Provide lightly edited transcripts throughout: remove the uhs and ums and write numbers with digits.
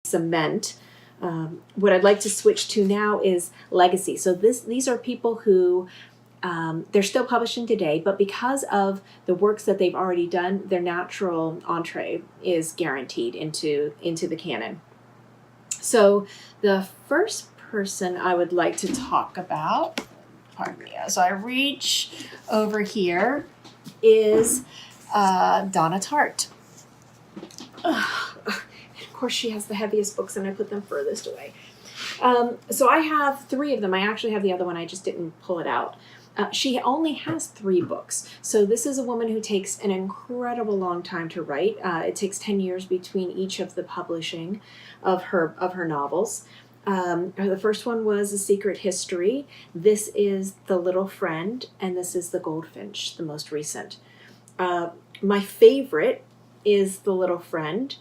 cement. What I'd like to switch to now is legacy. So these are people who they're still publishing today, but because of the works that they've already done, their natural entree is guaranteed into the canon. So the first person I would like to talk about, pardon me, as I reach over here, is Donna Tartt. Of course, she has the heaviest books, and I put them furthest away. So I have 3 of them. I actually have the other one. I just didn't pull it out. She only has 3 books. So this is a woman who takes an incredible long time to write. It takes 10 years between each of the publishing of her novels. The first one was A Secret History. This is The Little Friend, and this is The Goldfinch, the most recent. My favorite is The Little Friend.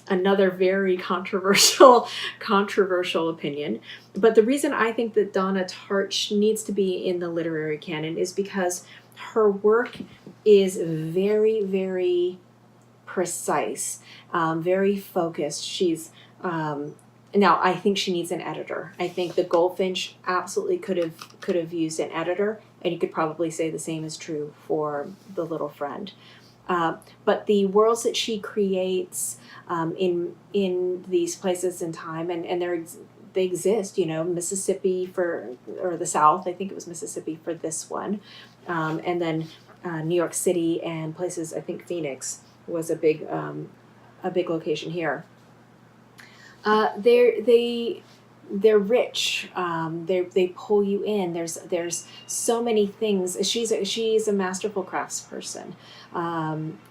Another very controversial opinion. But the reason I think that Donna Tartt needs to be in the literary canon is because her work is very, very precise, very focused. She's now I think she needs an editor. I think The Goldfinch absolutely could have used an editor, and you could probably say the same is true for The Little Friend. But the worlds that she creates in these places in time, and they exist, Mississippi or the South, I think it was Mississippi for this one, and then New York City and places, I think Phoenix was a big location here. They're rich. They pull you in. There's so many things. She's a masterful craftsperson.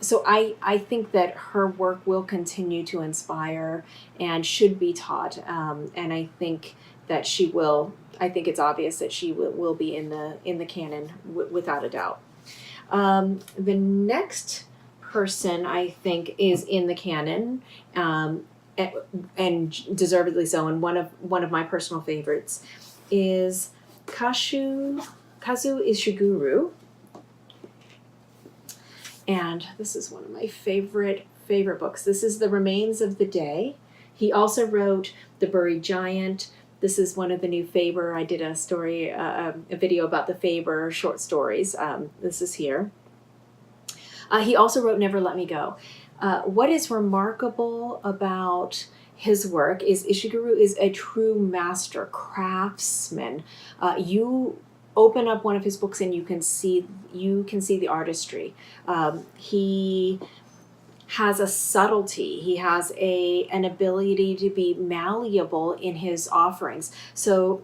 So I think that her work will continue to inspire and should be taught. And I think that she will. I think it's obvious that she will be in the canon without a doubt. The next person I think is in the canon. And deservedly so, and one of my personal favorites is Kazuo Ishiguro, and this is one of my favorite books. This is The Remains of the Day. He also wrote The Buried Giant. This is one of the new Faber. I did a story, a video about the Faber short stories. This is here. He also wrote Never Let Me Go. What is remarkable about his work is Ishiguro is a true master craftsman. You open up one of his books and you can see the artistry. He has a subtlety. He has an ability to be malleable in his offerings. So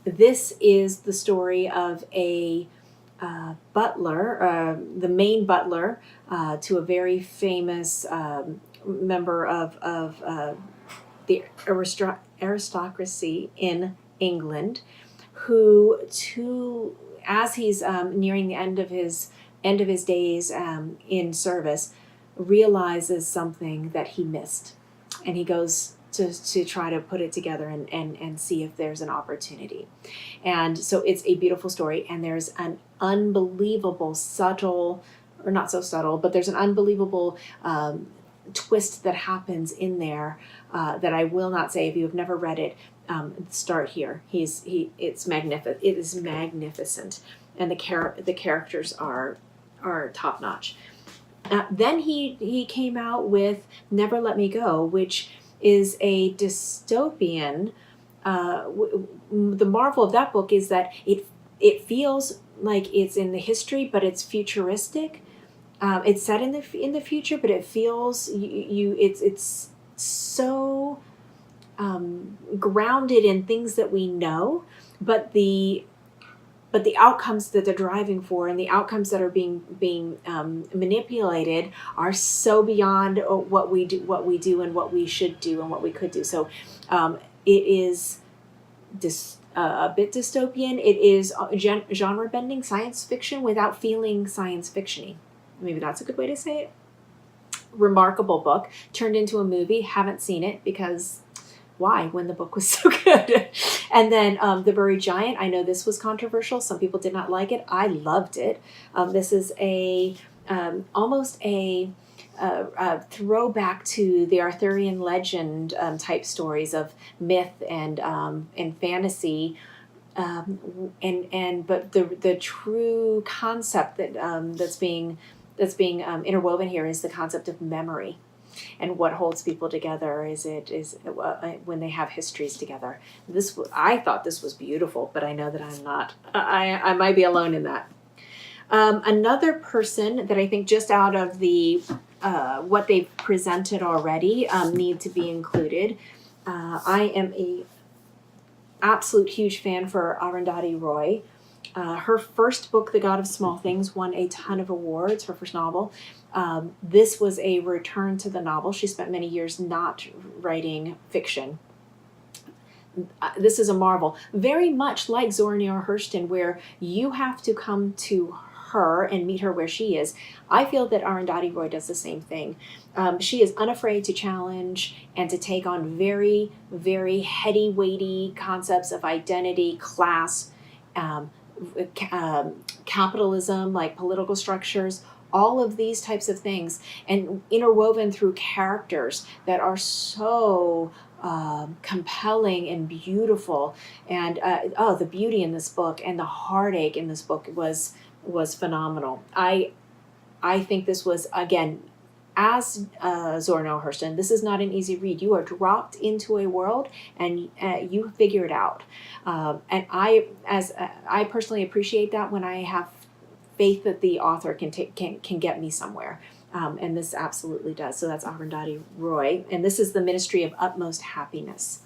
this is the story of a butler, the main butler to a very famous member of the aristocracy in England, who, as he's nearing the end of his days in service, realizes something that he missed, and he goes to try to put it together and see if there's an opportunity. And so it's a beautiful story, and there's an unbelievable subtle, or not so subtle, but there's an unbelievable twist that happens in there that I will not say. If you have never read it, start here. It's magnificent. It is magnificent, and the characters are top notch. Then he came out with Never Let Me Go, which is a dystopian. The marvel of that book is that it feels like it's in the history, but it's futuristic. It's set in the future, but it feels it's so grounded in things that we know, but the outcomes that they're driving for and the outcomes that are being manipulated are so beyond what we do and what we should do and what we could do. So it is a bit dystopian. It is genre bending science fiction without feeling science fiction-y. Maybe that's a good way to say it. Remarkable book, turned into a movie. Haven't seen it because why, when the book was so good? And then The Buried Giant. I know this was controversial. Some people did not like it. I loved it. This is almost a throwback to the Arthurian legend type stories of myth and fantasy. But the true concept that's being interwoven here is the concept of memory, and what holds people together is when they have histories together. I thought this was beautiful, but I know that I'm not. I might be alone in that. Another person that I think, just out of the what they've presented already, need to be included. I am a absolute huge fan for Arundati Roy. Her first book, The God of Small Things, won a ton of awards, her first novel. This was a return to the novel. She spent many years not writing fiction. This is a marvel. Very much like Zora Neale Hurston, where you have to come to her and meet her where she is. I feel that Arundati Roy does the same thing. She is unafraid to challenge and to take on very, very heady, weighty concepts of identity, class, capitalism, like political structures, all of these types of things, and interwoven through characters that are so compelling and beautiful. And the beauty in this book and the heartache in this book was phenomenal. I think this was, again, as Zora Neale Hurston, this is not an easy read. You are dropped into a world and you figure it out. And I personally appreciate that when I have faith that the author can get me somewhere. And this absolutely does. So that's Arundati Roy. And this is The Ministry of Utmost Happiness.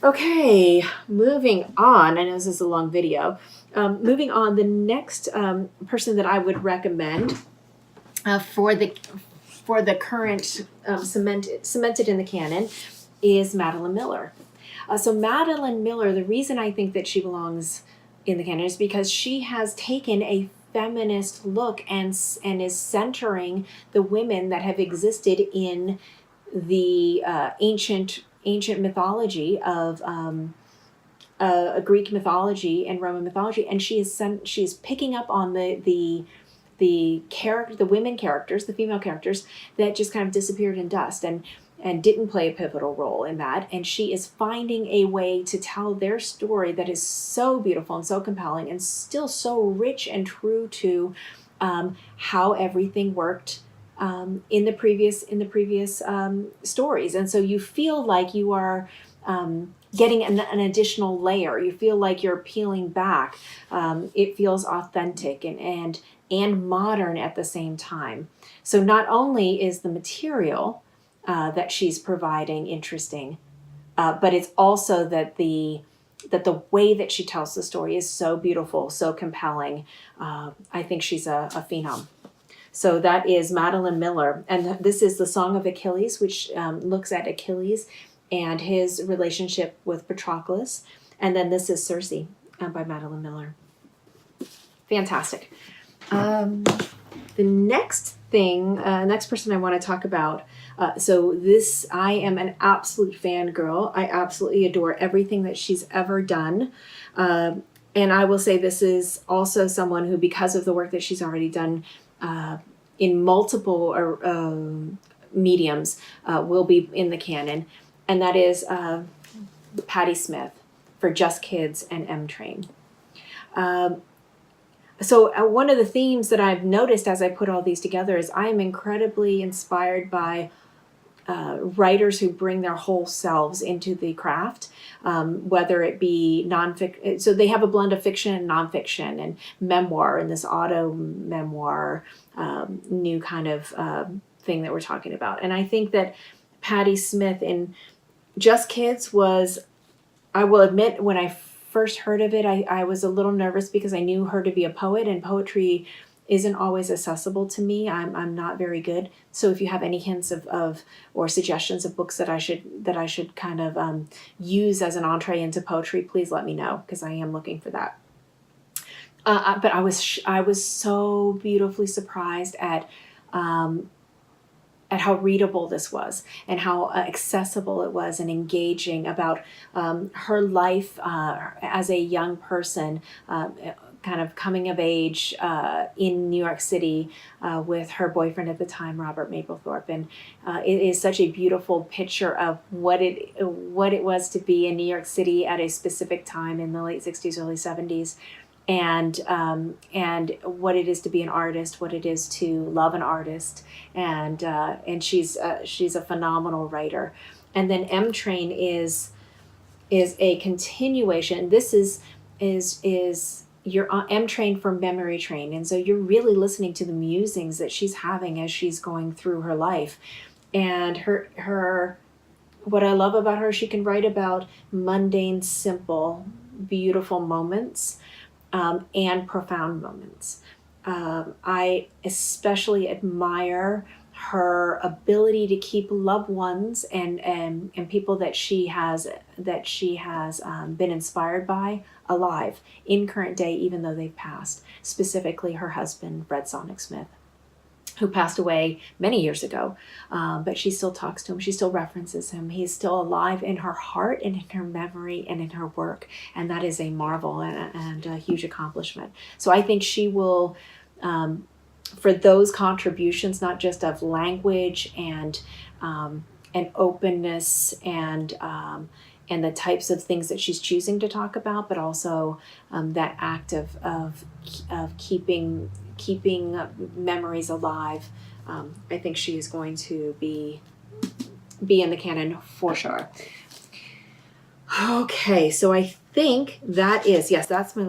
Okay, moving on. I know this is a long video. Moving on, the next person that I would recommend for the current cemented in the canon is Madeline Miller. So Madeline Miller, the reason I think that she belongs in the canon is because she has taken a feminist look and is centering the women that have existed in the ancient mythology of a Greek mythology and Roman mythology, and she is picking up on the women characters, the female characters that just kind of disappeared in dust and didn't play a pivotal role in that, and she is finding a way to tell their story that is so beautiful and so compelling and still so rich and true to how everything worked in the previous stories. And so you feel like you are getting an additional layer. You feel like you're peeling back. It feels authentic and modern at the same time. So not only is the material that she's providing interesting, but it's also that the way that she tells the story is so beautiful, so compelling. I think she's a phenom. So that is Madeline Miller. And this is The Song of Achilles, which looks at Achilles and his relationship with Patroclus. And then this is Circe by Madeline Miller. Fantastic. The next person I want to talk about, I am an absolute fangirl. I absolutely adore everything that she's ever done. And I will say this is also someone who, because of the work that she's already done in multiple mediums, will be in the canon. And that is Patti Smith for Just Kids and M-Train. So one of the themes that I've noticed as I put all these together is I am incredibly inspired by writers who bring their whole selves into the craft, whether it be nonfiction. So they have a blend of fiction and nonfiction and memoir, and this auto memoir, new kind of thing that we're talking about. And I think that Patti Smith in Just Kids was, I will admit, when I first heard of it, I was a little nervous because I knew her to be a poet, and poetry isn't always accessible to me. I'm not very good. So if you have any hints of or suggestions of books that I should kind of use as an entree into poetry, please let me know, because I am looking for that. But I was so beautifully surprised at how readable this was and how accessible it was and engaging about her life as a young person, kind of coming of age in New York City with her boyfriend at the time, Robert Mapplethorpe, and it is such a beautiful picture of what it was to be in New York City at a specific time in the late 60s, early 70s. And what it is to be an artist, what it is to love an artist, and she's a phenomenal writer. And then M Train is a continuation. This is your M Train for Memory Train, and so you're really listening to the musings that she's having as she's going through her life, and her. What I love about her, she can write about mundane, simple, beautiful moments. And profound moments. I especially admire her ability to keep loved ones and people that she has been inspired by alive in current day, even though they've passed. Specifically, her husband, Fred Sonic Smith, who passed away many years ago, but she still talks to him. She still references him. He's still alive in her heart and in her memory and in her work. And that is a marvel and a huge accomplishment. So I think she will, for those contributions, not just of language and openness and the types of things that she's choosing to talk about, but also that act of keeping memories alive. I think she is going to be in the canon for sure. Okay, so I think that's my